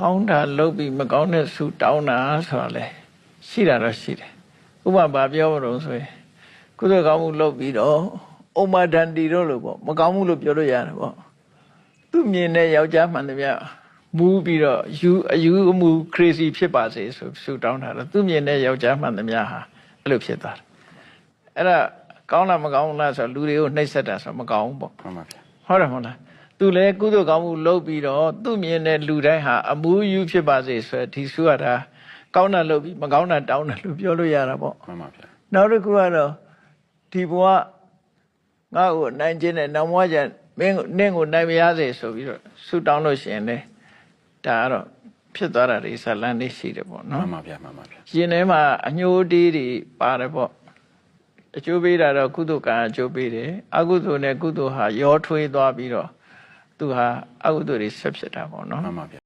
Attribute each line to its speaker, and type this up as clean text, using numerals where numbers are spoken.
Speaker 1: ကောင်းတာလုပ်ပြီးမကောင်းတဲ့ဆုတောင်းတာဆိုတာလေရှိတာတော့ရှိတယ်ဥပမာဘာပြောမလို့ဆိုရင်ကုသိုလ်ကောင်းမှုလုပ်ပြီးတော့ဥမာဒန္တီတို့လို့ပေါ့မကောင်းမှုလို့ပြောလို့ရတယ်ပေါ့သူမြင်တဲ့ယောက်ျားမှန်တယ်ဗျမူးပြီးတော့အယူအမှု crazy ဖြစ်ပါစေဆိုဆုတောင်းတာတော့သူမြင်တဲ့ယောက်ျားမှန်တယ်ဗျဟာအဲ့လိုဖြစ်သွားတယ်အဲ့ဒါကောင်းလားမကောင်းလားဆိုလူတွေကိုနှိပ်စက်တာဆိုမကောင်းဘူးပေါ့
Speaker 2: မှန်ပါဗျာ
Speaker 1: ဟုတ်တယ်မဟုတ်လားသူလည်းကုသိုလ်ကောင်းမှုလုပ်ပြီးတော့သူမြင်တဲ့လူတိုင်းဟာအမှုယူဖြစ်ပါစေဆိုဒီဆုရတာကောင်းတာလုပ်ပြီးမကောင်းတာတောင်းတယ်လို့ပြောလို့ရတာပေါ့
Speaker 2: မှန်ပါဗျာ
Speaker 1: နောက်တစ်ခုကတော့ဒီဘဝငါ့ကိုနိုင်ခြင်းနဲ့နောက်ဘဝကျမင်းနင့်ကိုနိုင်မရစေဆိုပြီးတော့ဆုတောင်းလို့ရှိရင်လေဒါကတော့ဖြစ်သွားတာတွေဇလန်းလေးရှိတယ်ပေါ့နော်
Speaker 2: မှန်ပါဗျာမှန်ပါဗျာ
Speaker 1: ရှင်ထဲမှာအညှိုးတေးတွေပါတယ်ပေါ့အကျိုးပေးတာတော့ကုသိုလ်ကံအကျိုးပေးတယ်အကုသိုလ်နဲ့ကုသိုလ်ဟာရောထွေးသွားပြီးတော့သူဟာအကုသိုလ်တွေဆက်ဖြစ်တာပေါ့နော်
Speaker 2: မှန်ပါဗျာ